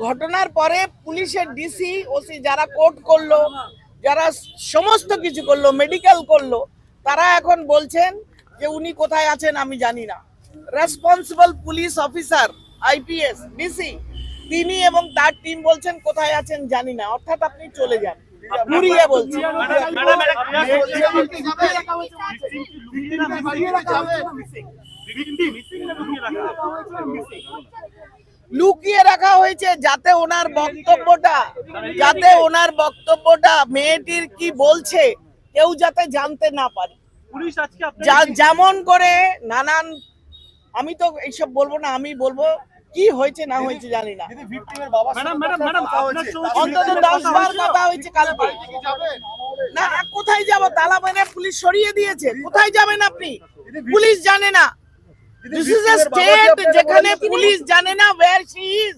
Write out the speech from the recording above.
ঘটনার পরে পুলিশের ডিসি ওসি যারা কোর্ট করলো, যারা সমস্ত কিছু করলো, মেডিকেল করলো, তারা এখন বলছেন যে উনি কোথায় আছেন আমি জানি না। Responsible police officer IPS DC তিনি এবং তার টিম বলছেন কোথায় আছেন জানি না, অর্থাৎ আপনি চলে যান। ঘুরিয়ে বলছি লুকিয়ে রাখা হয়েছে যাতে ওনার বক্তব্যটা মেয়েটির কি বলছে কেউ যাতে জানতে না পারে। যেমন করে নানান, আমি তো এইসব বলবো না, আমি বলবো কি হয়েছে না হয়েছে জানি না, অন্তত 10 বার কথা হয়েছে কালকে। না কোথায় যাব, তালা মেরে পুলিশ সরিয়ে দিয়েছে, কোথায় যাবেন আপনি? পুলিশ জানে না, দিস ইজ আ স্টেট যেখানে পুলিশ জানে না ওয়্যার শি ইজ।